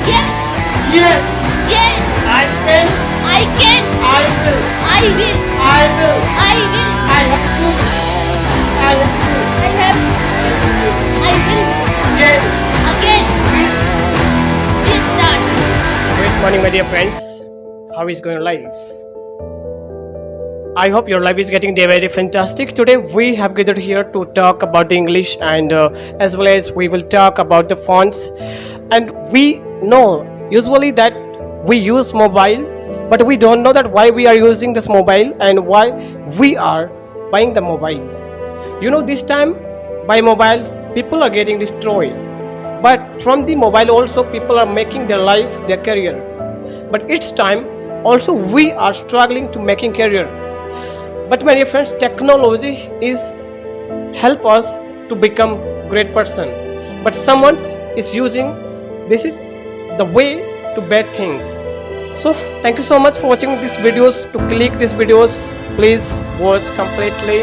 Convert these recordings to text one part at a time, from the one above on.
Yes. Yes. Yes. I can. I can. I will. I will. I will. I will. I have to. I have to. I have. I will. Yes. Again. Please start. Good morning, my dear friends. How is going life? I hope your life is getting day by day fantastic. Today we have gathered here to talk about the English and as well as we will talk about the fonts. And we know usually that we use mobile, but we don't know that why we are using this mobile and why we are buying the mobile. You know, this time by mobile people are getting destroyed, but from the mobile also people are making their life, their career. But each time also we are struggling to making career. But my dear friends, technology is help us to become great person, but someone is using this is the way to bad things. So thank you so much for watching these videos. To click these videos, please watch completely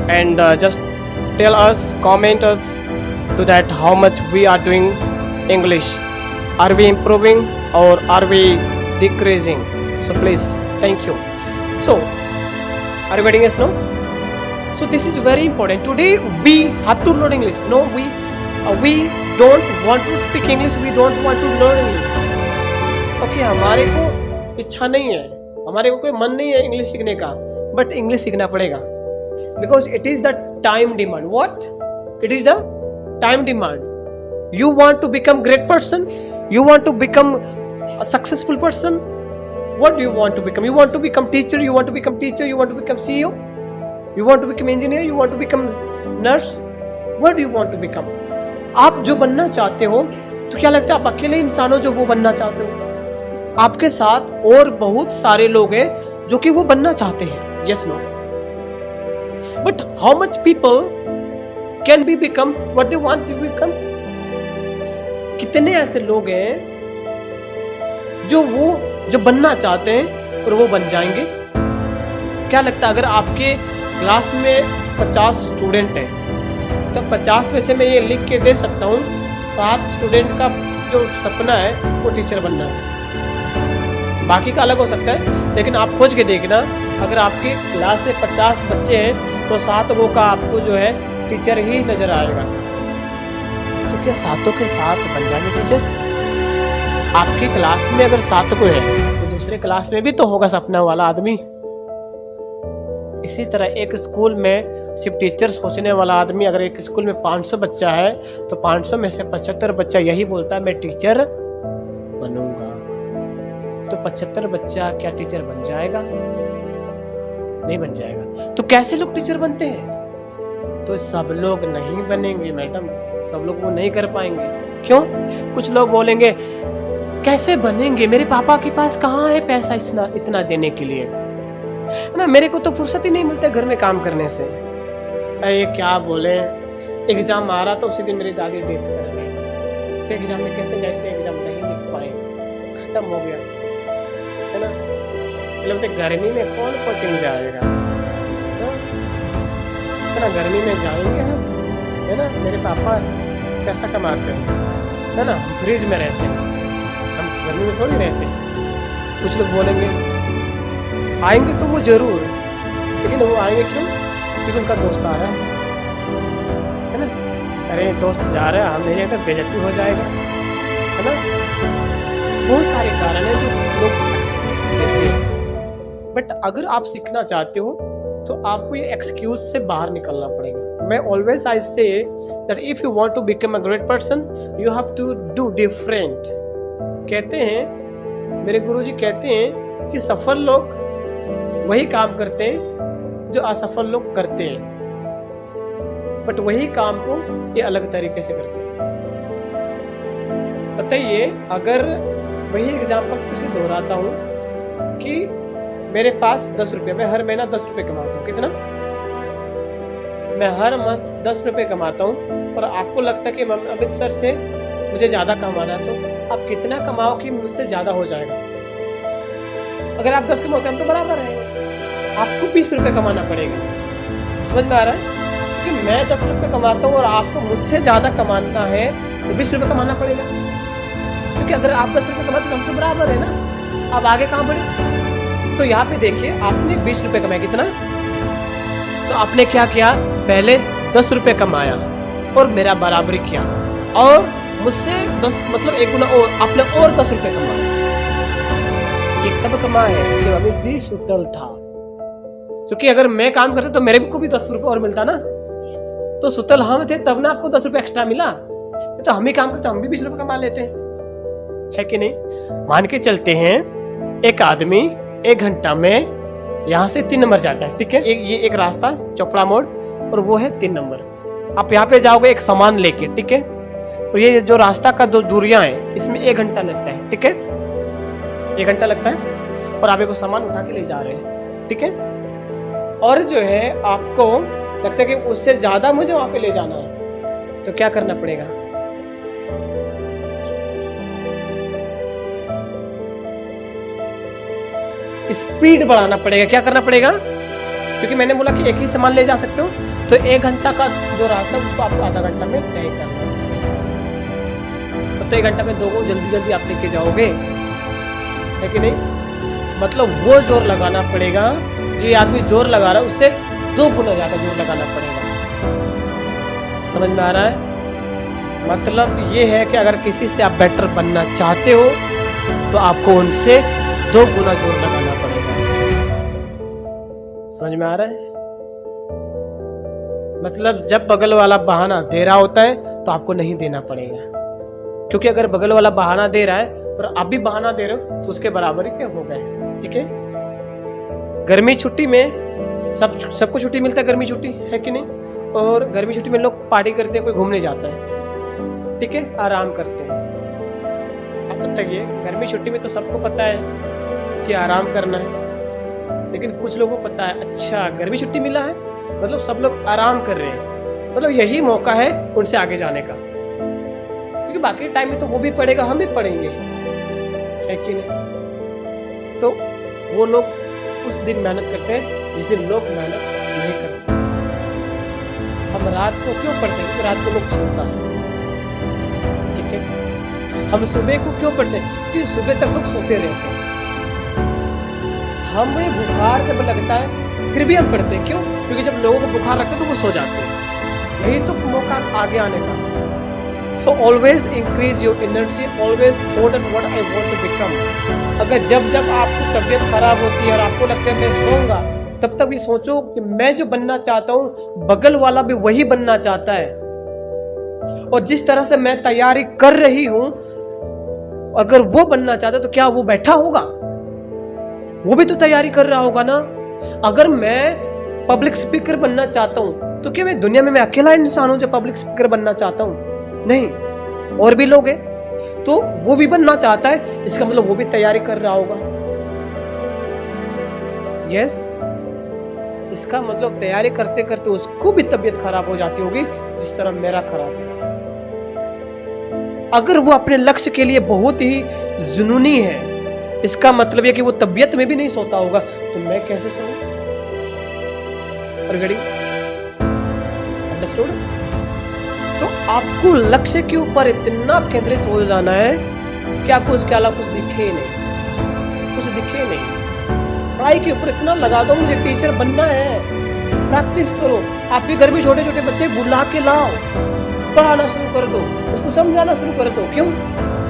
and just tell us, comment us to that how much we are doing English. Are we improving or are we decreasing? So please, thank you. So are you getting us now? So this is very important. Today we have to learn English. No, we don't want to speak English. We don't want to learn English. Okay, हमारे को इच्छा नहीं है, हमारे को कोई मन नहीं है इंग्लिश सीखने का, बट इंग्लिश सीखना पड़ेगा because it is the time demand. What? It is the time demand. You want to become great person? You want to become a successful person? What do you want to become? You want to become teacher? You want to become teacher? You want to become CEO? You want to become engineer? You want to become nurse? What do you want to become? आप जो बनना चाहते हो, तो क्या लगता है आप अकेले इंसान हो जो वो बनना चाहते हो? आपके साथ और बहुत सारे लोग हैं जो कि वो बनना चाहते हैं. Yes, no. But how much people can be become what they want to become? कितने ऐसे लोग हैं जो बनना चाहते हैं और वो बन जाएंगे? क्या लगता है अगर आपके क्लास में 50 स्टूडेंट हैं तो 50 में से मैं ये लिख के दे सकता हूँ 7 स्टूडेंट का जो सपना है वो टीचर बनना है, बाकी का अलग हो सकता है. लेकिन आप खोज के देखना, अगर आपकी क्लास में 50 बच्चे हैं तो 7 वो का आपको जो है टीचर ही नज़र आएगा. तो क्या 7 के 7 बन जाएंगे टीचर? आपकी क्लास में अगर 7 को है तो दूसरे क्लास में भी तो होगा सपना वाला आदमी. इसी तरह एक स्कूल में सिर्फ टीचर सोचने वाला आदमी, अगर एक स्कूल में 500 बच्चा है तो 500 में से 75 बच्चा यही बोलता है मैं टीचर बनूंगा. तो 75 बच्चा क्या टीचर बन जाएगा? नहीं बन जाएगा. तो कैसे लोग टीचर बनते हैं? तो सब लोग नहीं बनेंगे मैडम, सब लोग वो नहीं कर पाएंगे. क्यों? कुछ लोग बोलेंगे कैसे बनेंगे, मेरे पापा के पास कहाँ है पैसा इतना देने के लिए, है ना, मेरे को तो फुर्सत ही नहीं मिलता घर में काम करने से. अरे क्या बोले, एग्जाम आ रहा था उसी दिन मेरी दादी डेथ कर गई, तो एग्जाम में कैसे एग्जाम नहीं लिख पाए, खत्म हो गया, है ना. मतलब गर्मी में कौन कोचिंग जाएगा, इतना गर्मी में जाएंगे हम, है ना. मेरे पापा पैसा कमाते हैं, है ना, फ्रिज में रहते हैं, हम गर्मी में थोड़ी रहते हैं. कुछ लोग बोलेंगे आएंगे तो वो जरूर, लेकिन वो आएंगे क्यों? क्योंकि उनका दोस्त आ रहा है ना. अरे दोस्त जा रहा है, हम नहीं जाएंगे तो बेइज्जती हो जाएगा, है ना. बहुत सारे कारण हैं जो लोग एक्सक्यूज देते हैं. बट अगर आप सीखना चाहते हो तो आपको ये एक्सक्यूज से बाहर निकलना पड़ेगा. मैं always I say that if you want to become a great person you have to do different. कहते हैं, मेरे गुरुजी कहते हैं कि सफल लोग वही काम करते हैं जो असफल लोग करते हैं, बट वही काम को ये अलग तरीके से करते हैं. बताइए, अगर वही एग्जाम्पल फिर से दोहराता हूँ कि मेरे पास 10 रुपये, मैं हर महीना 10 रुपये कमाता हूँ. कितना? मैं हर मंथ 10 रुपये कमाता हूँ और आपको लगता है कि अमित सर से मुझे ज़्यादा कमाना है, तो आप कितना कमाओ कि मुझसे ज़्यादा हो जाएगा? अगर आप 10 कमाते हैं हम तो बराबर है, आपको 20 रुपये कमाना पड़ेगा. समझ में आ रहा है कि मैं 10 रुपये कमाता हूँ और आपको मुझसे ज़्यादा कमाना है तो 20 रुपये कमाना पड़ेगा. क्योंकि अगर आप 10 रुपए कमाते तो हम तो बराबर है ना, अब आगे कहाँ बढ़े। तो यहाँ पे देखिए आपने 20 रुपए कमाया, कितना, तो आपने क्या किया, पहले 10 रुपए कमाया और मेरा बराबरी किया, और मुझसे 10 मतलब 1 गुना और आपने और 10 रुपए कमाए। ये कब कमाए, जब अमित जी सुतल था, क्योंकि अगर मैं काम करता तो मेरे को भी 10 रुपए और मिलता ना, तो सुतल हम थे तब ना आपको 10 रुपए एक्स्ट्रा मिला, तो हम ही काम करते हम भी 20 रुपए कमा लेते है कि नहीं। मान के चलते हैं एक आदमी 1 घंटा में यहाँ से 3 नंबर जाता है, ठीक है, ये एक रास्ता चोपड़ा मोड़ और वो है 3 नंबर। आप यहाँ पे जाओगे एक सामान लेके, ठीक है, और ये जो रास्ता का दो दूरियां हैं इसमें 1 घंटा लगता है, ठीक है, 1 घंटा लगता है, और आप एक सामान उठा के ले जा रहे हैं, ठीक है, और जो है आपको लगता है कि उससे ज्यादा मुझे वहां पे ले जाना है, तो क्या करना पड़ेगा, स्पीड बढ़ाना पड़ेगा। क्या करना पड़ेगा, क्योंकि मैंने बोला कि एक ही सामान ले जा सकते हो, तो 1 घंटा का जो रास्ता उसको आपको आधा घंटा में तय करना है। तो 1 घंटा में 2 को जल्दी जल्दी आप लेके जाओगे, है कि नहीं। मतलब वो जोर लगाना पड़ेगा जो ये आदमी जोर लगा रहा है उससे 2 गुना ज्यादा जोर लगाना पड़ेगा। समझ में आ रहा है। मतलब ये है कि अगर किसी से आप बेटर बनना चाहते हो तो आपको उनसे 2 गुना जोर लगाना पड़ेगा। समझ में आ रहा है। मतलब जब बगल वाला बहाना दे रहा होता है तो आपको नहीं देना पड़ेगा, क्योंकि अगर बगल वाला बहाना दे रहा है और आप भी बहाना दे रहे हो तो उसके बराबर ही क्या हो गए। ठीक है, गर्मी छुट्टी में सबको छुट्टी मिलता है, गर्मी छुट्टी है कि नहीं। और गर्मी छुट्टी में लोग पार्टी करते हैं, कोई घूमने जाता है, ठीक है, आराम करते हैं। आप बताइए, गर्मी छुट्टी में तो सबको पता है कि आराम करना है, लेकिन कुछ लोगों को पता है अच्छा गर्मी छुट्टी मिला है मतलब सब लोग आराम कर रहे हैं, मतलब यही मौका है उनसे आगे जाने का, क्योंकि बाकी टाइम में तो वो भी पढ़ेगा हम भी पढ़ेंगे, है कि नहीं। तो वो लोग उस दिन मेहनत करते हैं जिस दिन लोग मेहनत नहीं करते। हम रात को क्यों पढ़ते हैं, क्योंकि रात को लोग सोता है, ठीक है। हम सुबह को क्यों पढ़ते हैं, क्योंकि सुबह तक लोग सोते रहते हैं। हमें बुखार जब लगता है फिर भी हम पढ़ते हैं, क्यों, क्योंकि जब लोगों को बुखार लगता है तो वो सो जाते हैं। यही तो मौका आगे आने का। So always increase your energy, always thought at what I want to become. अगर जब आपकी तबीयत खराब होती है और आपको लगता है मैं सोऊंगा, तब तक भी सोचो कि मैं जो बनना चाहता हूँ बगल वाला भी वही बनना चाहता है, और जिस तरह से मैं तैयारी कर रही हूँ अगर वो बनना चाहता है तो क्या वो बैठा होगा, वो भी तो तैयारी कर रहा होगा ना। अगर मैं पब्लिक स्पीकर बनना चाहता हूँ तो क्या मैं दुनिया में मैं अकेला इंसान हूँ जो पब्लिक स्पीकर बनना चाहता हूँ, नहीं, और भी लोग हैं, तो वो भी बनना चाहता है, इसका मतलब वो भी तैयारी कर रहा होगा। यस, इसका मतलब तैयारी करते करते उसको भी तबीयत खराब हो जाती होगी जिस तरह मेरा खराब है। अगर वो अपने लक्ष्य के लिए बहुत ही जुनूनी है, इसका मतलब है कि वो तबीयत में भी नहीं सोता होगा, तो मैं कैसे सोऊं। अंडरस्टूड। तो आपको लक्ष्य के ऊपर इतना केंद्रित हो जाना है कि आपको उसके अलावा कुछ दिखे ही नहीं, कुछ दिखे ही नहीं। पढ़ाई के ऊपर इतना लगा दो, मुझे टीचर बनना है, प्रैक्टिस करो। आप भी घर में छोटे छोटे बच्चे बुला के लाओ, पढ़ाना शुरू कर दो, उसको समझाना शुरू कर दो। क्यों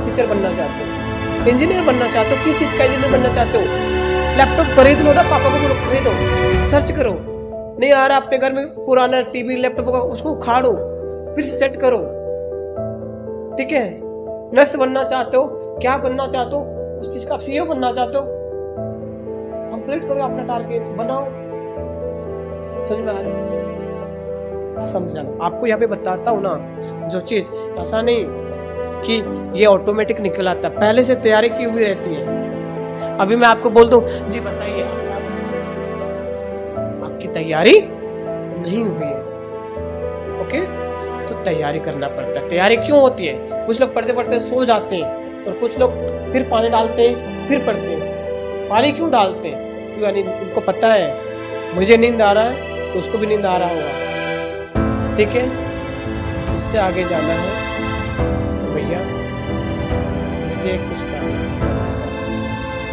टीचर बनना चाहते हो, इंजीनियर बनना चाहते हो, किस चीज का इंजीनियर बनना चाहते हो, लैपटॉप खरीद लो ना, पापा को बोलो खरीदो, सर्च करो, नहीं आ रहा अपने घर में पुराना टीवी लैपटॉप का उसको उखाड़ो फिर सेट करो, ठीक है। नर्स बनना चाहते हो, क्या बनना चाहते हो, उस चीज का आप सीईओ बनना चाहते हो, कंप्लीट करो अपना टारगेट, बनाओ। समझ में आ रहा है, समझाना आपको यहाँ पे बताता हूँ ना जो चीज, ऐसा नहीं कि ये ऑटोमेटिक निकल आता, पहले से तैयारी की हुई रहती है। अभी मैं आपको बोल दूं जी बताइए आपकी तैयारी नहीं हुई है, ओके, तो तैयारी करना पड़ता है। तैयारी क्यों होती है, कुछ लोग पढ़ते पढ़ते सो जाते हैं और कुछ लोग फिर पानी डालते हैं फिर पढ़ते हैं। पानी क्यों डालते हैं, यानी उनको पता है मुझे नींद आ रहा है तो उसको भी नींद आ रहा होगा, ठीक है। उससे आगे जाना है तो भैया मुझे कुछ करना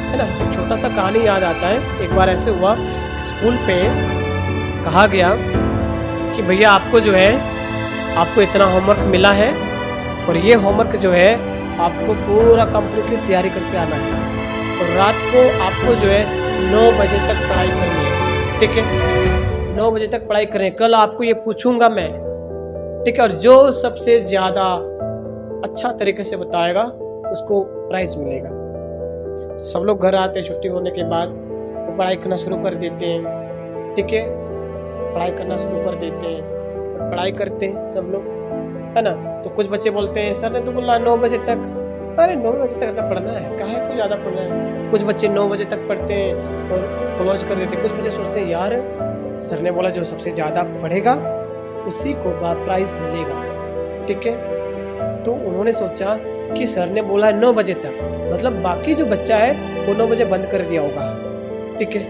है ना। एक छोटा सा कहानी याद आता है। एक बार ऐसे हुआ, स्कूल पे कहा गया कि भैया आपको जो है, आपको इतना होमवर्क मिला है और ये होमवर्क जो है आपको पूरा कंप्लीटली तैयारी करके आना है और रात को आपको जो है 9 बजे तक पढ़ाई करनी है, ठीक है। 9 बजे तक पढ़ाई करें, कल आपको ये पूछूंगा मैं, ठीक है। और जो सबसे ज़्यादा अच्छा तरीके से बताएगा उसको प्राइज मिलेगा। तो सब लोग घर आते हैं छुट्टी होने के बाद, वो पढ़ाई करना शुरू कर देते हैं, ठीक है। पढ़ाई करना शुरू कर देते हैं, पढ़ाई करते हैं सब लोग, है ना। तो कुछ बच्चे बोलते हैं सर ने तो बोला 9 बजे तक, अरे 9 बजे तक पढ़ना है, काहे को ज़्यादा पढ़ना है। कुछ बच्चे 9 बजे तक पढ़ते हैं और क्लोज कर देते हैं। कुछ बच्चे सोचते हैं यार सर ने बोला जो सबसे ज़्यादा पढ़ेगा उसी को प्राइज मिलेगा, ठीक है। तो उन्होंने सोचा कि सर ने बोला 9 बजे तक, मतलब बाकी जो बच्चा है वो 9 बजे बंद कर दिया होगा, ठीक है।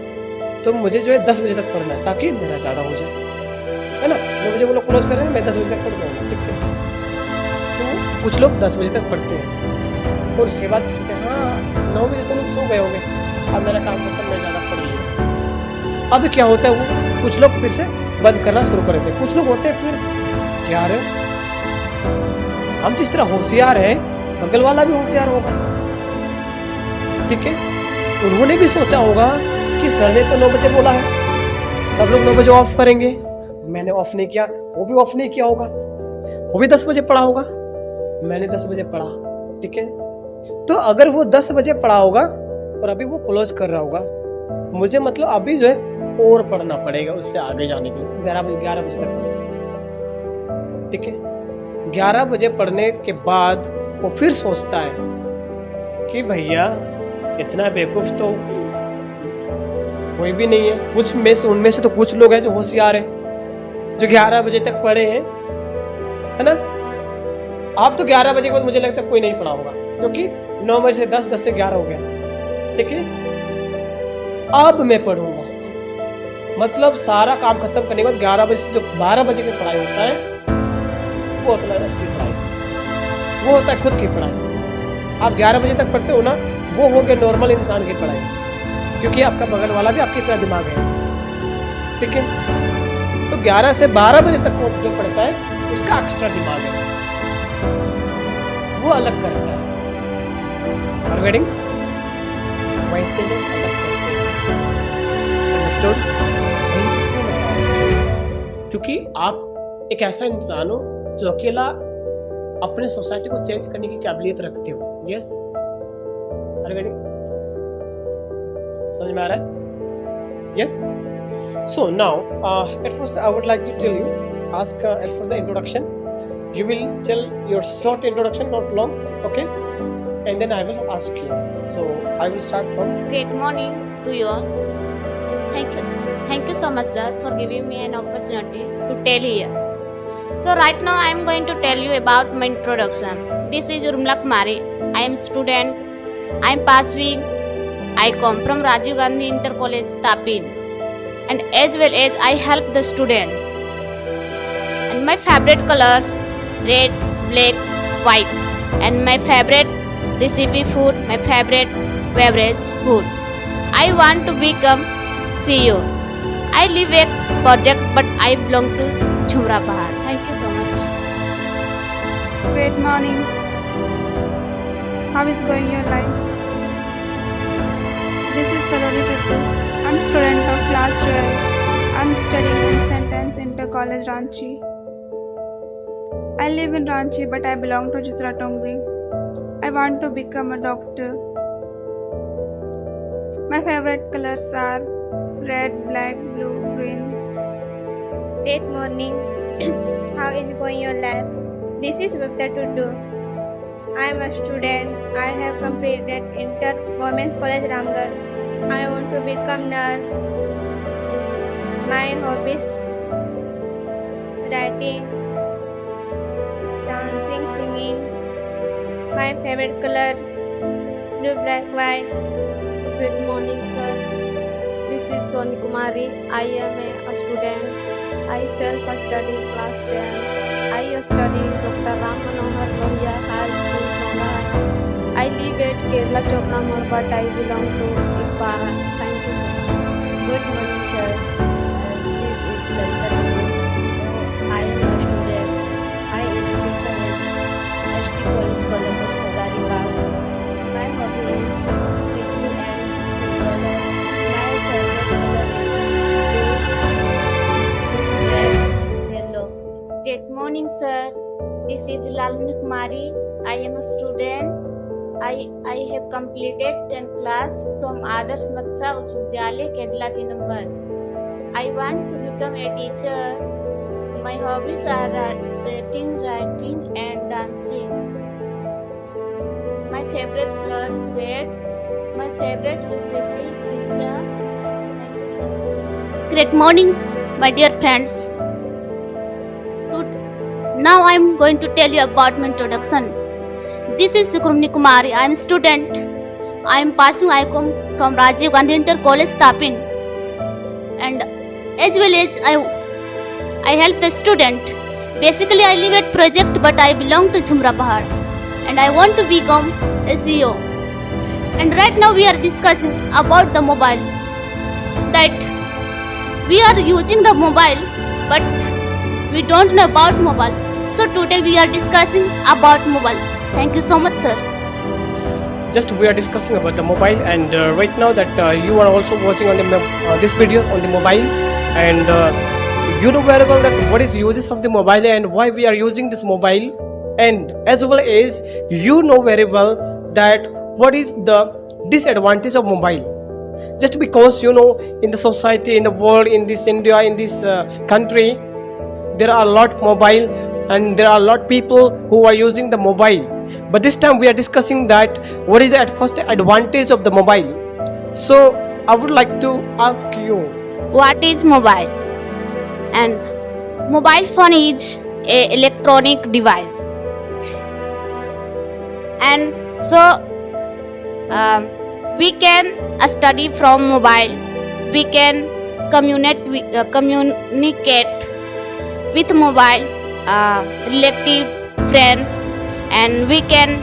तो मुझे जो है 10 बजे तक पढ़ना है ताकि मेरा ज़्यादा हो जाए, है ना। 9 बजे वो लोग क्लोज करेंगे, मैं 10 बजे तक पढ़ जाऊँगा, ठीक है। तो कुछ लोग 10 बजे तक पढ़ते हैं और उसके बाद सोचते हैं हाँ 9 बजे तो लोग सो गए होंगे, अब मेरा काम खत्म, मैं ज़्यादा पढ़ लिया। अब क्या होता है, वो कुछ लोग फिर से बंद करना शुरू कर देते हैं। कुछ लोग होते हैं फिर यार हम जिस तरह होशियार हैं बगल वाला भी होशियार होगा, ठीक है। उन्होंने भी सोचा होगा कि सर ने तो 9 बजे बोला है, सब लोग 9 बजे ऑफ करेंगे, मैंने ऑफ नहीं किया, वो भी ऑफ नहीं किया होगा, वो भी 10 बजे पढ़ा होगा, मैंने 10 बजे पढ़ा, ठीक है। तो अगर वो 10 बजे पढ़ा होगा और अभी वो क्लोज कर रहा होगा, मुझे मतलब अभी जो है और पढ़ना पड़ेगा उससे आगे जाने के लिए। 11 बजे तक पढ़ता, ठीक है। 11 बजे पढ़ने के बाद वो फिर सोचता है कि भैया इतना बेवकूफ़ तो कोई भी नहीं है। कुछ में से उनमें से तो कुछ लोग हैं जो होशियार हैं, जो 11 बजे तक पढ़े हैं, है ना। आप तो 11 बजे के बाद मुझे लगता है कोई नहीं पढ़ा होगा, क्योंकि 9 बजे से 10 से 11 हो गया, ठीक है। अब मैं पढ़ूंगा, मतलब सारा काम खत्म करने के बाद 11 बजे से जो 12 बजे की पढ़ाई होता है वो होता है असली पढ़ाई, वो होता है खुद की पढ़ाई। आप 11 बजे तक पढ़ते हो ना, वो हो गया नॉर्मल इंसान की पढ़ाई, क्योंकि आपका बगल वाला भी आपकी तरह दिमाग है, ठीक है। तो 11 से 12 बजे तक वो जो पढ़ता है उसका एक्स्ट्रा दिमाग है, वो अलग करता है। फॉरवर्डिंग वैसे में अलग करते हैं, अंडरस्टूड। क्योंकि आप एक ऐसा इंसान हो जो अकेला अपने सोसाइटी को चेंज करने की काबिलियत रखते हो। यस, समझ में आ रहा है? Yes. So now at first I would like to tell you, ask at first the introduction. You will tell your short introduction, not long, okay? And then I will ask you. So I will start from. Good morning to you all. Thank you so much, sir, for giving me an opportunity to tell here. So right now I am going to tell you about my introduction. This is Urmila Kumari. I am student. I am passing. I come from Rajiv Gandhi Inter College, Tapin, and as well as I help the student. And my favorite colors red, black, white. And my favorite recipe food, my favorite beverage food. I want to become CEO. I live a project, but I belong to Jhumra Pahad. Thank you so much. Good morning. How is going your life? This is Saloni Tuttu. I'm student of class 12. I'm studying in Sentence Inter College, Ranchi. I live in Ranchi, but I belong to Chitra Tongri. I want to become a doctor. My favorite colors are red, black, blue, green. Good morning. How is going your life? This is Babita Tuddu. I am a student. I have completed Inter Women's College Ramgarh. I want to become nurse. My hobbies: writing, dancing, singing. My favorite color: blue, black, white. Good morning, sir. This is Soni Kumari. I am a student. I self-study class 10. I study Dr. Ram Manohar Lohia High School, Nogara. I live live at Kerala Chopra Mall, but I belong to Ipara. Thank you, sir. Good morning, sir. This is Lalita Rao. I am a student. My education is ST College Columbus, Hyderabad. My hobby is teaching and football. My favorite color is blue, red, yellow. Good morning, sir. This is Lalini Kumari. I am a student. I have completed 10th class from Adarsh Maksha Uch Vidyalay, Kerala 3 number. I want to become a teacher. My hobbies are writing, and dancing. My favorite colors red. My favorite recipe pizza. Thank you, sir. Great morning, my dear friends. Now I am going to tell you about my introduction. This is Sukrumni Kumari. I am a student. I am pursuing ICOM from Rajiv Gandhi Inter College, Tapin. And as well as I help the student. Basically, I live at project, but I belong to Jhumra Pahad. And I want to become a CEO. And right now we are discussing about the mobile. That we are using the mobile, but we don't know about mobile. So today we are discussing about mobile. Thank you so much, sir. Just we are discussing about the mobile, and right now that you are also watching on the this video on the mobile, and you know very well that what is uses of the mobile and why we are using this mobile, and as well as you know very well that what is the disadvantage of mobile. Just because you know in the society, in the world, in this India, in this country, there are a lot mobile and there are a lot people who are using the mobile. But this time we are discussing that what is the at first advantage of the mobile. So I would like to ask you, What is mobile? And mobile phone is a electronic device. And so we can study from mobile. We can communicate with mobile, relative, friends, and we can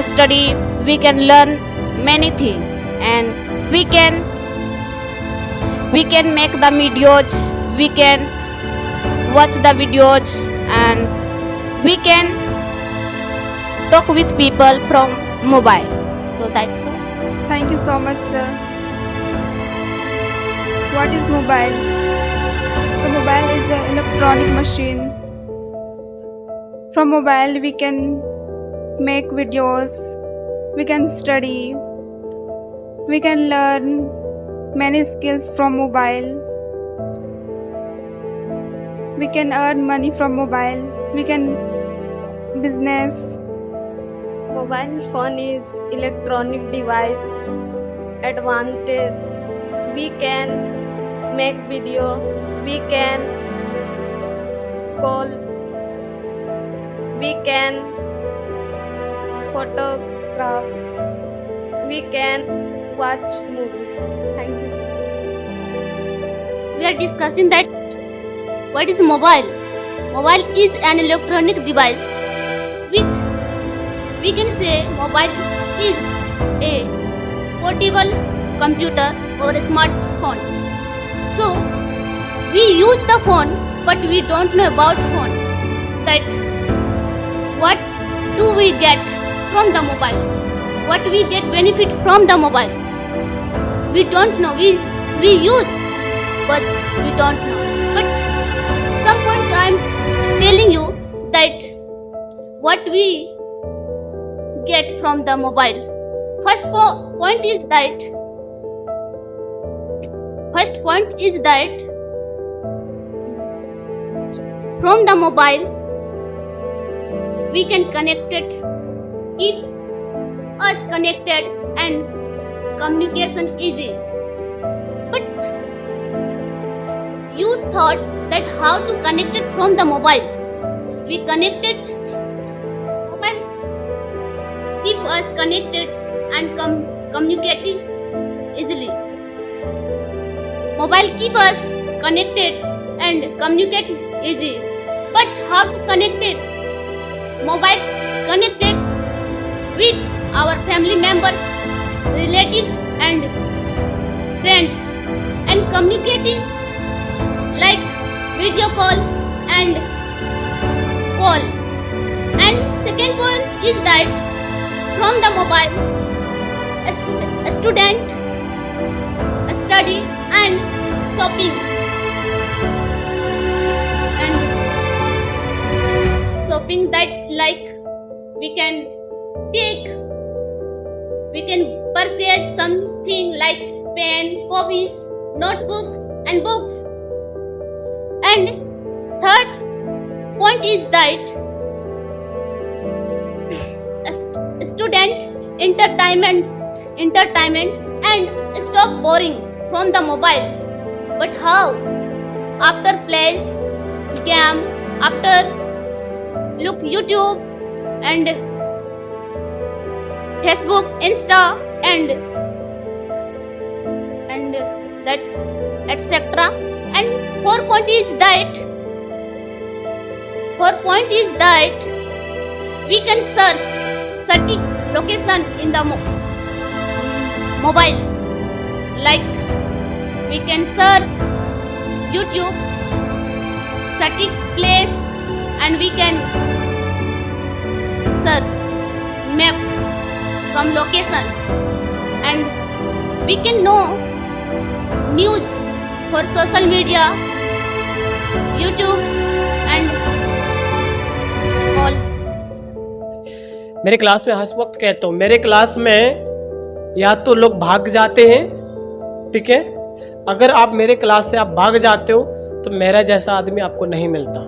study. We can learn many things, and we can make the videos. We can watch the videos, and we can talk with people from mobile. So that's all. Thank you so much, sir. What is mobile? So mobile is an electronic machine. From mobile we can make videos, we can study, we can learn many skills from mobile. We can earn money from mobile. We can business. Mobile phone is electronic device. Advantage: we can make video, we can call, we can photograph, we can watch movie. Thank you, sir. We are discussing that what is mobile. Mobile is an electronic device which we can say mobile is a portable computer or a smartphone. So we use the phone, but we don't know about phone. That what do we get from the mobile? What we get benefit from the mobile? We don't know. We use, but we don't know. But some point I am telling you that what we get from the mobile. First point is that from the mobile we can connect it, keep us connected and communication easy. But you thought that how to connect it from the mobile? We connected mobile keep us connected and communicating easily. Mobile keep us connected and communicate easy. But how to connect it? Mobile connected with our family members, relatives, and friends, and communicating like video call and call. And second point is that from the mobile, a student study and shopping that like we can purchase something like pen, copies, notebook and books. And third point is that a student entertainment and stop boring from the mobile. But how? After plays game, after look YouTube and Facebook, Insta and that's etc. And fourth point is that we can search static location in the mobile, like we can search YouTube static place, and we can search map from location, and we can know news for social media, YouTube and all. मेरे class में हर वक्त कहता हूँ, मेरे class में या तो लोग भाग जाते हैं, ठीक है, अगर आप मेरे क्लास से आप भाग जाते हो तो मेरा जैसा आदमी आपको नहीं मिलता,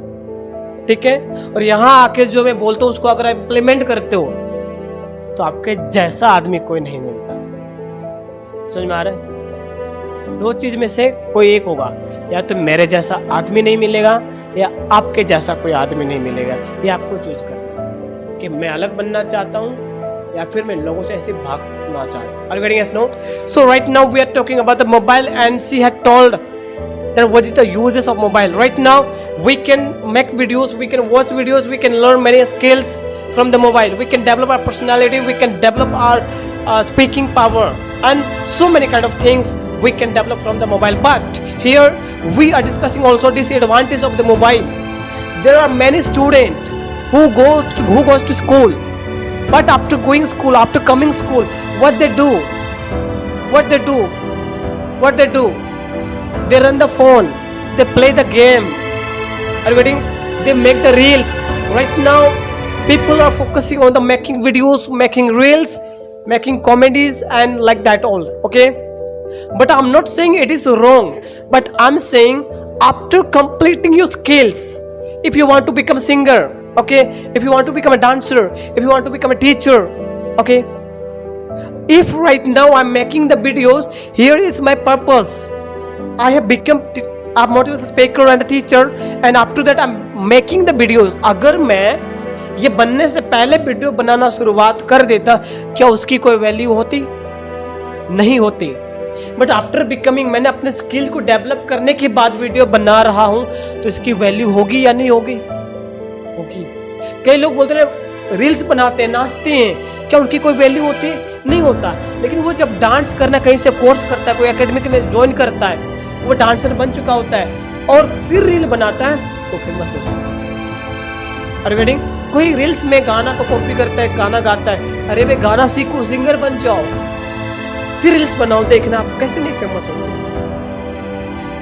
ठीक है। और यहाँ आके जो मैं बोलता हूँ उसको अगर आप इम्प्लीमेंट करते हो तो आपके जैसा आदमी कोई नहीं मिलता। समझ में आ रहा है? दो चीज में से कोई एक होगा, या तो मेरे जैसा आदमी नहीं मिलेगा या आपके जैसा कोई आदमी नहीं मिलेगा। ये आपको चूज करना है कि मैं अलग बनना चाहता हूँ या फिर मैं लोगों से ऐसे भागना चाहता हूँ। Are you getting us now? So right now we are talking about the mobile, and she had told that what is the uses of mobile. Right now we can make videos, we can watch videos, we can learn many skills from the mobile. We can develop our personality, we can develop our speaking power, and so many kind of things we can develop from the mobile. But here we are discussing also disadvantage of the mobile. There are many students who goes to school, but after going school, after coming school, what they do? They run the phone, they play the game. Are you getting? They make the reels. Right now people are focusing on the making videos, making reels, making comedies and like that all, okay? But I'm not saying it is wrong, but I'm saying after completing your skills, if you want to become a singer, okay, if you want to become a dancer, if you want to become a teacher, okay, if right now I'm making the videos, here is my purpose. I have become a motivational speaker and the teacher, and after that I'm making the videos. अगर मैं ये बनने से पहले video बनाना शुरुआत कर देता, क्या उसकी कोई वैल्यू होती? नहीं होती। बट आफ्टर बिकमिंग, मैंने अपने स्किल को डेवलप करने के बाद वीडियो बना रहा हूं, तो इसकी वैल्यू होगी या नहीं होगी? होगी। कई लोग बोलते हैं रील्स बनाते हैं, नाचते हैं, क्या उनकी कोई वैल्यू होती है? नहीं होता। लेकिन वो जब डांस करना कहीं से कोर्स करता है, कोई एकेडमी में ज्वाइन करता है, वो डांसर बन चुका होता है और फिर रील बनाता है तो फेमस होता है। अरे वेडिंग, कोई रील्स में गाना को कॉपी करता है, गाना गाता है, अरे वे गाना सीखो, सिंगर बन जाओ, फिर रील्स बनाओ, देखना आप कैसे नहीं फेमस होते।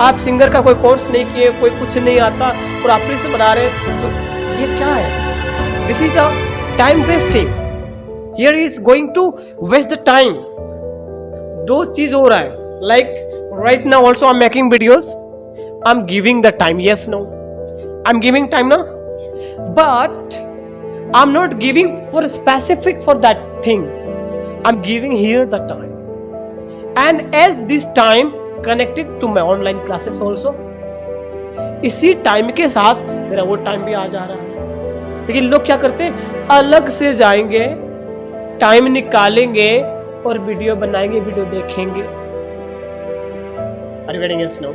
आप सिंगर का कोई कोर्स नहीं किए, कोई कुछ नहीं आता और आप रील्स बना रहे, तो ये क्या है? This is the time wasting. Here is going to waste the time. दो चीज हो रहा है, like right now also I'm making videos, I'm giving the time, yes, no, I'm giving time now, but I'm not giving for specific for that thing, I'm giving here the time, and as this time connected to my online classes also, इसी time के साथ मेरा वो time भी आ जा रहा है। लेकिन लोग क्या करते हैं, अलग से जाएंगे, टाइम निकालेंगे और वीडियो बनाएंगे, वीडियो देखेंगे। Are you getting us now?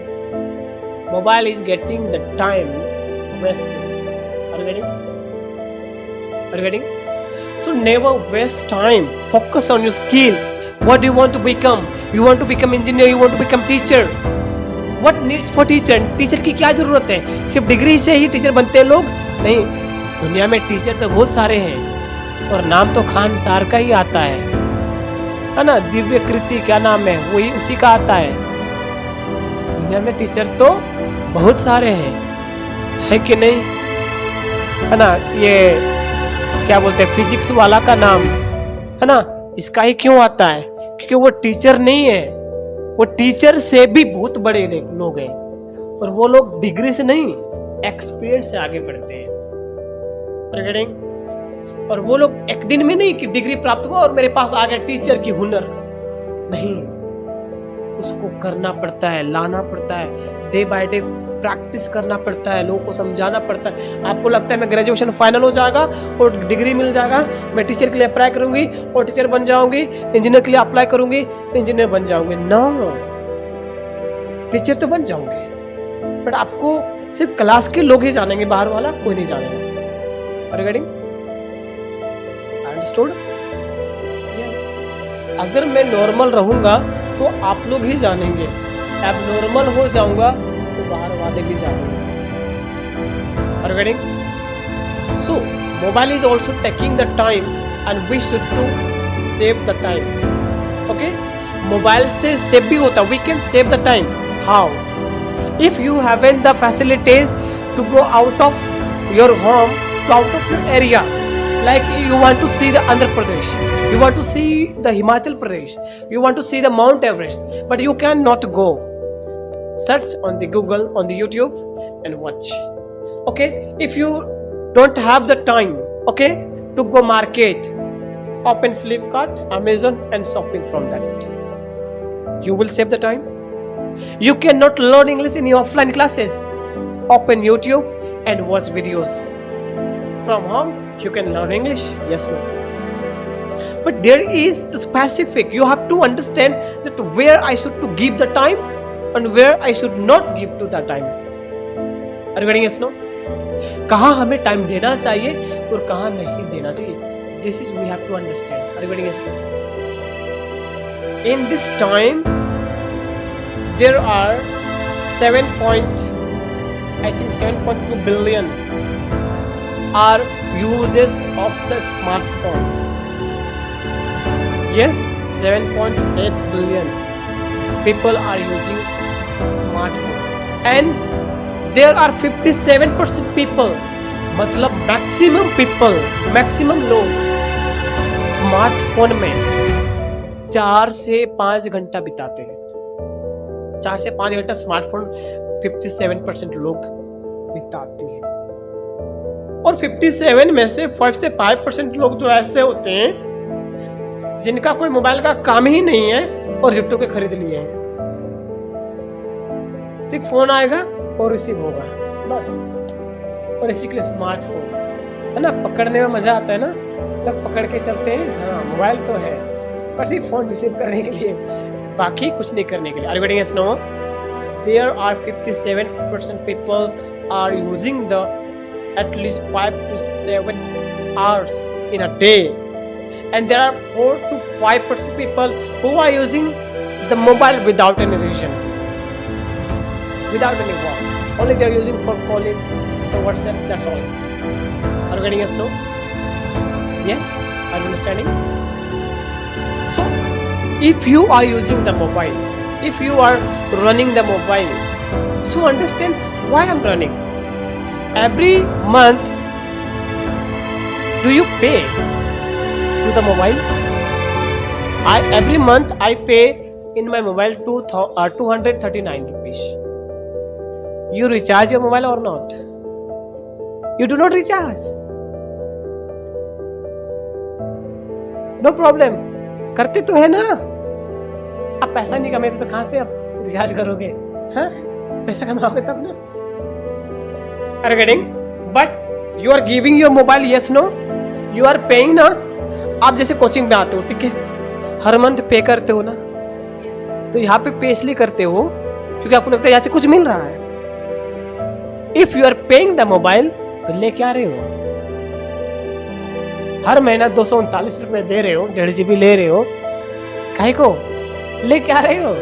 Mobile is getting the time wasted. Are you getting? So never waste time. Focus on your skills. What do you want to become? You want to become engineer, you want to become teacher. What needs for teacher? Teacher की क्या जरूरत है? सिर्फ degree से ही teacher बनते हैं लोग? नहीं, दुनिया में टीचर तो बहुत सारे हैं और नाम तो खान सार का ही आता है ना? दिव्य कृति क्या नाम है, वही उसी का आता है। दुनिया में टीचर तो बहुत सारे हैं, है कि नहीं? है ना? ये क्या बोलते हैं, फिजिक्स वाला का नाम है ना, इसका ही क्यों आता है? क्योंकि वो टीचर नहीं है, वो टीचर से भी बहुत बड़े लोग हैं और वो लोग डिग्री से नहीं, एक्सपीरियंस से आगे बढ़ते हैं। और वो लोग एक दिन में नहीं कि डिग्री प्राप्त हुआ और मेरे पास आ गया टीचर की हुनर, नहीं, उसको करना पड़ता है, लाना पड़ता है, डे बाय डे प्रैक्टिस करना पड़ता है, लोगों को समझाना पड़ता है। आपको लगता है मैं ग्रेजुएशन फाइनल हो जाएगा और डिग्री मिल जाएगा, मैं टीचर के लिए अप्लाई करूंगी और टीचर बन जाऊंगी, इंजीनियर के लिए अप्लाई करूंगी, इंजीनियर बन जाऊंगी। ना, टीचर तो बन जाओगे बट आपको सिर्फ क्लास के लोग ही जानेंगे, बाहर वाला कोई नहीं जानेगा। Regarding understood? यस। अगर मैं नॉर्मल रहूंगा तो आप लोग ही जानेंगे, अब नॉर्मल हो जाऊंगा तो बाहर वाले भी जानेंगे। Regarding, so mobile is also taking the time and we should to save the time. Okay, mobile से save भी होता, we can save the time. How? If you haven't the facilities to go out of your home, to out of your area, like you want to see the Andhra Pradesh, you want to see the Himachal Pradesh, you want to see the Mount Everest, but you cannot go. Search on the Google, on the YouTube and watch. Okay, if you don't have the time, okay, to go market, open Flipkart, Amazon and shopping from that. You will save the time. You cannot learn English in your offline classes. Open YouTube and watch videos. From home, you can learn English. Yes, no. But there is specific. You have to understand that where I should to give the time and where I should not give to the time. Are you getting yes, no? कहाँ हमें time देना चाहिए और कहाँ नहीं देना चाहिए. This is we have to understand. Are you getting yes, no? In this time, there are 7.2 billion are uses of the smartphone. Yes, 7.8 billion people are using smartphone and there are 57% people, मतलब maximum लोग smartphone में 4 से 5 घंटा बिताते हैं. 4 से 5 घंटा smartphone 57% लोग बिताते हैं और 57 में से 5 से 5% लोग तो ऐसे होते हैं जिनका कोई मोबाइल का काम ही नहीं है और जुट्टू के खरीद लिए हैं. सिर्फ फोन आएगा और रिसीव होगा बस, और इसी के लिए स्मार्टफोन है ना. पकड़ने में मजा आता है ना, जब पकड़ के चलते हैं. हाँ, मोबाइल तो है पर सिर्फ फोन रिसीव करने के लिए, बाकी कुछ नहीं करने के लिए. Are you getting yes, no? There are 57% people are using the at least 5 to 7 hours in a day, and there are 4 to 5% people who are using the mobile without any reason, without any work. Only they are using for calling, for WhatsApp. That's all. Are you getting yes, no? Yes? Are you understanding? So, if you are using the mobile, if you are running the mobile, so understand why I'm running. Every month, do you pay to the mobile? Every month I pay in my mobile 239 rupees. You recharge your mobile or not? You do not recharge. No problem. करते तो है ना. अब पैसा नहीं कमाते तो कहाँ से आप रिचार्ज करोगे? हाँ, पैसा कमाओगे तब ना. Are you getting? But you are giving your mobile, yes, no? You are paying ना. आप जैसे कोचिंग में आते हो, ठीक है, हर मंथ पे करते हो ना, तो यहाँ पे पे इसलिए करते हो क्योंकि आपको लगता है यहाँ से कुछ मिल रहा है. If you are paying the mobile, तो ले क्या रहे हो? हर महीना 239 रुपये दे रहे हो, 1.5 GB ले रहे हो, काहे को ले क्या रहे हो?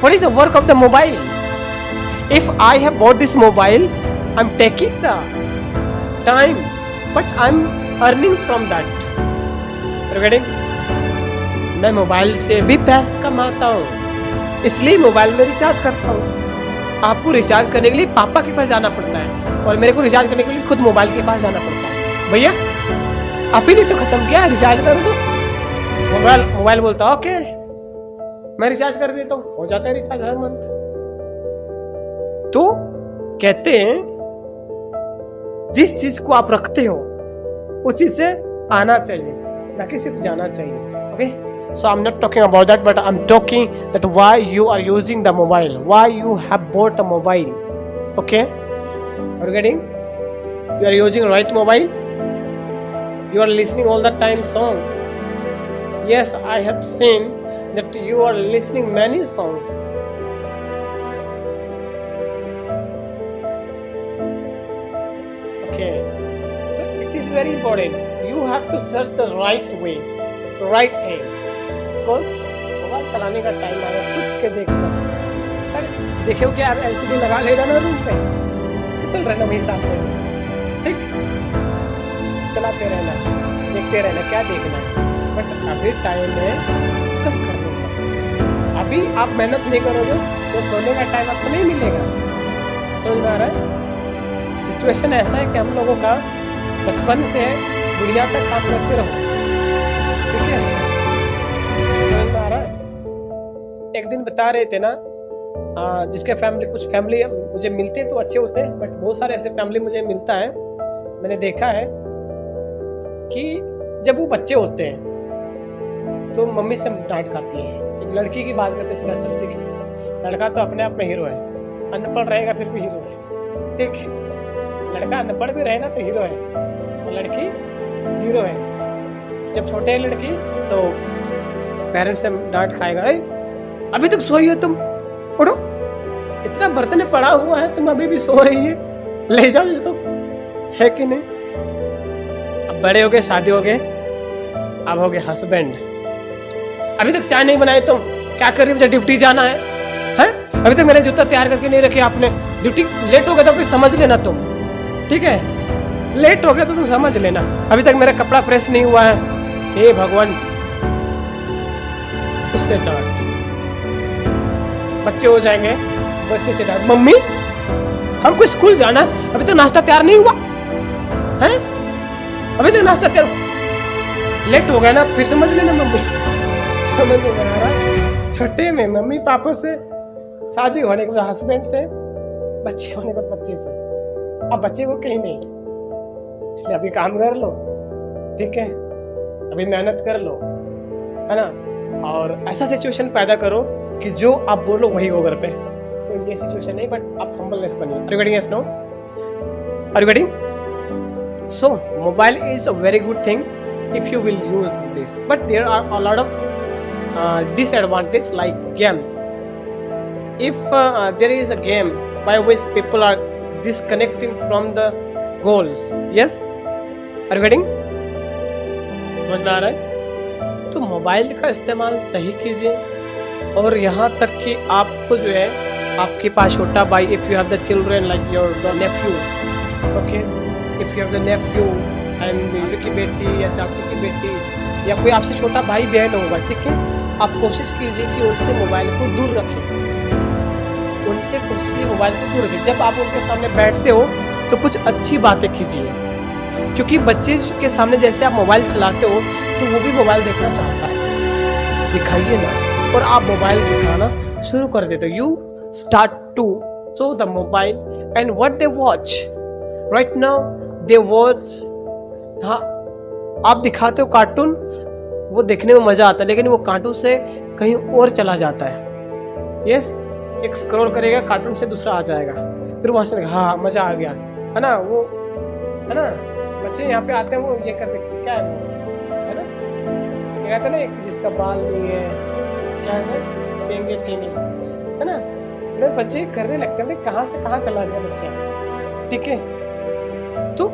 What is the work of the mobile? If I have bought this mobile, I'm taking the time, but I'm earning from that. Regarding, मैं मोबाइल से भी पैसा कमाता हूँ, इसलिए मोबाइल में रिचार्ज करता हूँ। आपको रिचार्ज करने के लिए पापा के पास जाना पड़ता है और मेरे को रिचार्ज करने के लिए खुद मोबाइल के पास जाना पड़ता है। भैया आप ही ने तो खत्म किया, रिचार्ज करो तो मोबाइल बोलता है ओके मैं रिचार्ज कर देता हूँ, हो जाता है रिचार्ज हर मंथ। तो कहते हैं जिस चीज को आप रखते हो उस चीज से आना चाहिए, ना कि सिर्फ जाना चाहिए। Okay, so I'm not talking about that, but I'm talking that why you are using the mobile, why you have bought a mobile. Okay, are you getting? You are using right mobile, you are listening all the time song. Yes, I have seen that you are listening many songs. Okay, so it is very important, you have to search the right way, right thing, because mobile चलाने का time आया, सोच के देखना। अरे देखे हो क्या यार, एलसीडी लगा लेना ना रूम पे, सुतल रहना वही साथ में, ठीक, चलाते रहना, देखते रहना क्या देखना है। बट अभी टाइम है फोकस करने का, अभी आप मेहनत नहीं करोगे तो सोने का टाइम आपको नहीं मिलेगा। समझ में आ रहा है? सिचुएशन ऐसा है कि हम लोगों का बचपन से बुढ़िया तक काम करते रहो, ठीक है? समझ में आ रहा है? एक दिन बता रहे थे ना, जिसके कुछ फैमिली मुझे मिलते तो अच्छे होते हैं, बट बहुत सारे ऐसे फैमिली मुझे मिलता है, मैंने देखा है कि जब वो बच्चे होते हैं तो मम्मी से डांट खाती है। एक लड़की की बात करते स्पेशल, ठीक, लड़का तो अपने आप में हीरो है, अनपढ़ रहेगा फिर भी हीरो है, ठीक, लड़का अनपढ़ भी रहे ना तो हीरो है, और लड़की जीरो है। जब छोटे है लड़की तो पेरेंट्स से डांट खाएगा, अभी तक सोई हो तुम, उठो, इतना बर्तन पड़ा हुआ है, तुम अभी भी सो रही है, ले जाओ इसको, है कि नहीं? अब बड़े हो गए, शादी हो गए, अब हो गए हस्बैंड, अभी तक चाय नहीं बनाई तुम, क्या कर रही हो? मुझे ड्यूटी जाना है, हैं? अभी तक मेरे जूता तैयार करके नहीं रखे आपने, ड्यूटी लेट हो गया तो फिर समझ लेना तुम, ठीक है? लेट हो गया तो तुम समझ लेना, अभी तक मेरा कपड़ा प्रेस नहीं हुआ है, हे भगवान। उससे डांट, बच्चे हो जाएंगे, बच्चे से डांट, मम्मी हमको स्कूल जाना है, अभी तक नाश्ता तैयार नहीं हुआ है, अभी तक नाश्ता तैयार, लेट हो गया ना, फिर समझ लेना मम्मी। समझ में आ रहा? छोटे में मम्मी पापा से, शादी होने के बाद हस्बैंड से, बच्चे होने के बाद बच्चे से, अब बच्चे को कहीं नहीं, इसलिए अभी काम कर लो, ठीक है, अभी मेहनत कर लो, है ना, और ऐसा सिचुएशन पैदा करो कि जो आप बोलो वही हो घर पे। तो ये सिचुएशन नहीं, बट आप हम्बलनेस बनिए। Are you getting? Yes, no? Are you getting? So mobile is a very good thing if you will use this, but there are a lot of disadvantage like games. If there is a game by which people are disconnecting from the goals, yes, are you getting? समझ में आ रहा है? तो mobile का इस्तेमाल सही कीजिए, और यहाँ तक कि आपको जो है, आपके पास छोटा भाई, if you have the children like your nephew, okay, if you have the nephew and की बेटी या चाची की बेटी या कोई आपसे छोटा भाई बहन होगा, ठीक है, आप कोशिश कीजिए कि उनसे मोबाइल को दूर रखें, उनसे कोशिश कीजिए मोबाइल को दूर रखें। जब आप उनके सामने बैठते हो तो कुछ अच्छी बातें कीजिए, क्योंकि बच्चे के सामने जैसे आप मोबाइल चलाते हो तो वो भी मोबाइल देखना चाहता है, दिखाइए ना, और आप मोबाइल दिखाना शुरू कर देते हो। You start to show the mobile and what they watch right now, they watch, हाँ आप दिखाते हो कार्टून, वो देखने में मज़ा आता है, लेकिन वो कार्टून से कहीं और चला जाता है। यस, एक स्क्रॉल करेगा, कार्टून से दूसरा आ जाएगा, फिर वहाँ से हाँ मज़ा आ गया, है ना, वो है ना, बच्चे यहाँ पे आते हैं, वो ये करते क्या है ना, ये कहते हैं ना, जिसका बाल नहीं है, क्या है, तेंगे तेंगे, है ना, मेरे बच्चे करने लगते हैं, कहाँ से कहाँ चला गया बच्चा, ठीक है? तो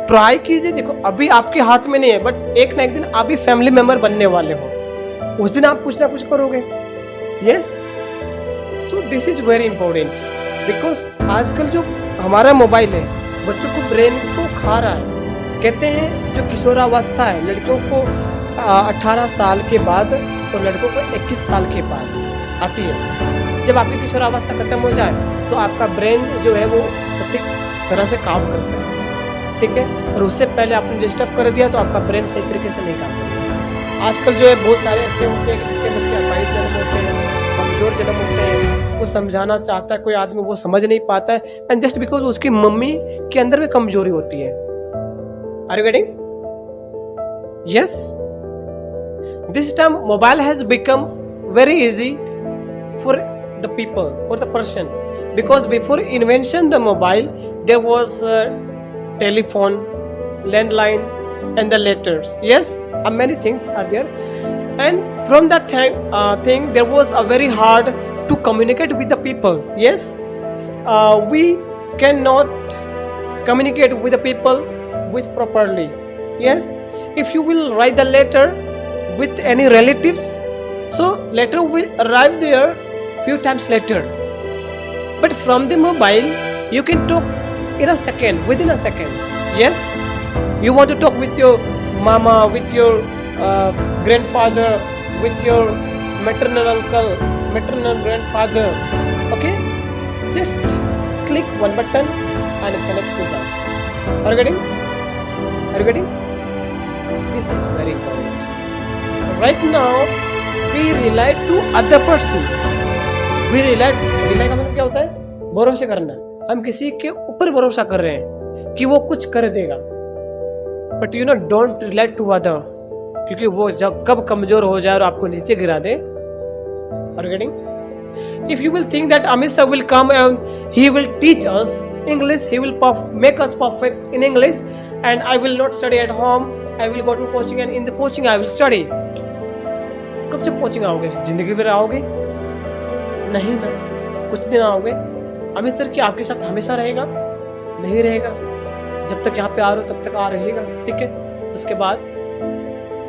ट्राई कीजिए। देखो अभी आपके हाथ में नहीं है, बट एक ना एक दिन आप भी फैमिली मेंबर बनने वाले हो, उस दिन आप कुछ ना कुछ करोगे। यस, तो this is very important, because आजकल जो हमारा मोबाइल है बच्चों को ब्रेन को खा रहा है। कहते हैं जो किशोरावस्था है लड़कियों को 18 साल के बाद और लड़कों को 21 साल के बाद आती है। जब आपकी किशोरावस्था खत्म हो जाए तो आपका ब्रेन जो है वो सटीक तरह से काम करता है, ठीक है। और उससे पहले आपने डिस्टर्ब कर दिया तो आपका ब्रेन सही तरीके से नहीं काम करता। आजकल जो है बहुत सारे ऐसे होते हैं कि जिसके बच्चे अपाहिज जन्म होते हैं, कमजोर जन्म होते हैं, वो समझाना चाहता है कोई आदमी, वो समझ नहीं पाता है, एंड जस्ट बिकॉज उसकी मम्मी के अंदर में कमजोरी होती है। Are you getting? Yes, this time mobile has become very easy for the people, for the person, because before invention the mobile there was telephone, landline and the letters. Yes, many things are there, and from that thing there was a very hard to communicate with the people. Yes, we cannot communicate with the people with properly. Yes, if you will write the letter with any relatives, so letter will arrive there few times later, but from the mobile you can talk in a second, within a second. Yes, you want to talk with your mama, with your grandfather, with your maternal uncle, maternal grandfather, okay, just click one button and connect to them. Are you getting? Are you getting? This is very important. Right now we rely to other person. We rely का मतलब क्या होता है? भरोसे करना। हम किसी के ऊपर भरोसा कर रहे हैं कि वो कुछ कर देगा, but you know don't rely to other, क्योंकि वो जब कब कमजोर हो जाए और आपको नीचे गिरा दे। Are you getting? If you will think that Amit sir will come and he will teach us English, he will make us perfect in English, and I will not study at home, I will go to coaching, and in the coaching I will study. कब से coaching आओगे? जिंदगी भर आओगे? नहीं ना, कुछ दिन आओगे। अमित सर की आपके साथ हमेशा रहेगा? नहीं रहेगा। जब तक यहाँ पे आ रहे हो तब तक आ रहेगा, ठीक है। उसके बाद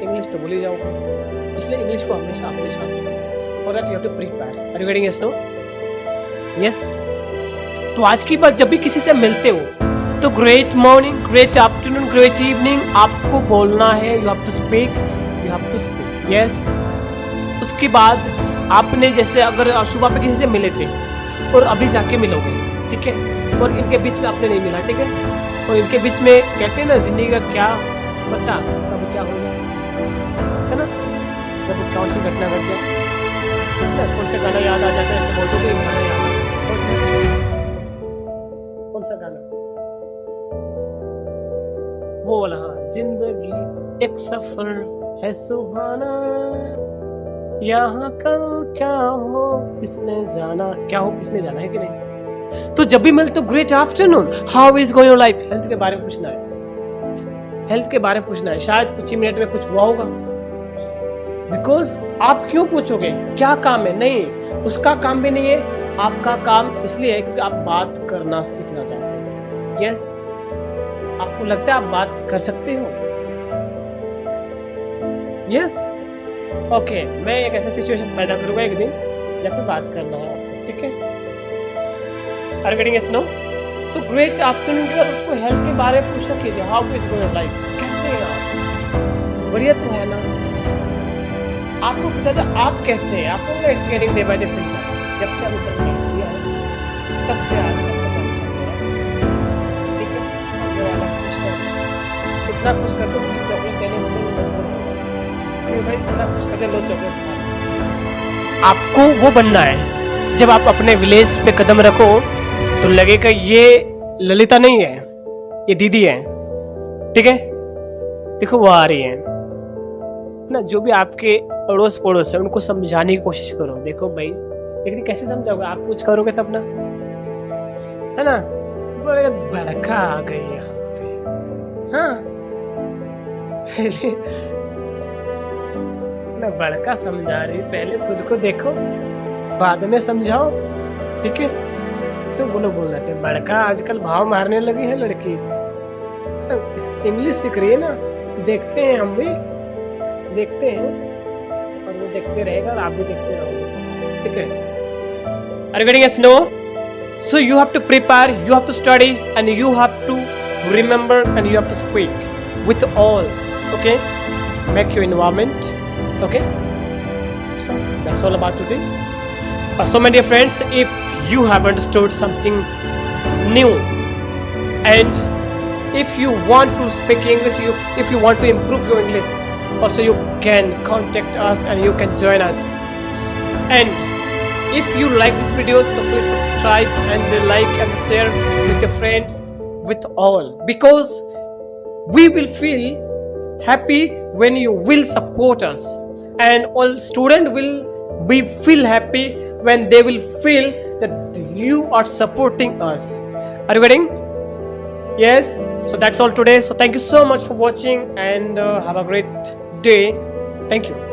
इंग्लिश तो भूल ही जाओगे, इसलिए इंग्लिश को हमेशा अपने साथ, for that you have to prepare. Are you getting? Yes, no? Yes. तो आज की बात, जब भी किसी से मिलते हो तो great morning, great afternoon, great evening आपको बोलना है। You have to speak, you have to speak. Yes. उसके बाद आपने जैसे अगर सुबह पे किसी से मिले थे और अभी जाके मिलोगे, ठीक है, और इनके बीच में आपने नहीं मिला, ठीक है, और इनके बीच में कहते हैं ना जिंदगी का क्या पता कब क्या होगा, है ना, जब कौन सी घटना घट जाए, कौन सा गाना याद आ जाता है, ऐसे बोलते हैं गाना याद आता, कौन सा गाना, वो वाला, हाँ, जिंदगी एक सफर है सुहाना, यहाँ कल क्या हो किसने जाना, क्या हो किसने जाना, है कि नहीं। तो जब भी मिलते तो great afternoon, how is going your life, health के बारे में पूछना है, हेल्थ के बारे में पूछना है। शायद कुछ ही मिनट में कुछ हुआ होगा, बिकॉज आप क्यों पूछोगे क्या काम है, नहीं, उसका काम भी नहीं है, आपका काम इसलिए है क्योंकि आप बात करना सीखना चाहते हो। यस, आपको लगता है आप बात कर सकते हो। यस, ओके, मैं एक ऐसा सिचुएशन पैदा करूंगा एक दिन जब पे बात करना है आपको, ठीक है। Are you getting? Yes, no? तो ग्रेट आफ्टरनून के बाद उसको हेल्थ के बारे में पूछना कीजिए, how is going your life, कैसे हैं आप, बढ़िया तो है ना। आपको पूछा था आप कैसे हैं, आपको it's getting day by day fantastic. जब से हमने सब टेस्ट किया है तब से आज तक पता अच्छा हो रहा है, ठीक है। सामने वाला खुश कर, इतना खुश कर दो कि चॉकलेट देने से भाई इतना खुश कर दे, लो चॉकलेट। आपको वो बनना है, जब आप अपने विलेज पे कदम रखो तो लगेगा ये ललिता नहीं है, ये दीदी है, ठीक है। देखो वो आ रही है ना, जो भी आपके अड़ोस पड़ोस है उनको समझाने की कोशिश करो। देखो भाई, लेकिन कैसे समझाओगे, आप कुछ करोगे तब ना, है ना। बड़े बड़का आ गए यहाँ पे, हाँ, ना बड़का समझा रही, पहले खुद को देखो बाद में समझाओ, ठीक है। तो वो लोग बोल जाते हैं बड़का आजकल भाव मारने लगी है लड़की, इंग्लिश सीख रही है ना, देखते हैं हम भी, देखते हैं और वो देखते रहेगा और आप भी देखते रहोगे, ठीक है? Are you getting us? No? So you have to prepare, you have to study, and you have to remember, and you have to speak with all. Okay? Make your environment. Okay? So that's all about today. So my dear friends, if you have understood something new, and if you want to speak English, if you want to improve your English, also you can contact us and you can join us. And if you like this video, so please subscribe and like and share with your friends, with all, because we will feel happy when you will support us, and all student will be feel happy when they will feel that you are supporting us. Are you getting? Yes. So that's all today. So thank you so much for watching, and have a great day. Thank you.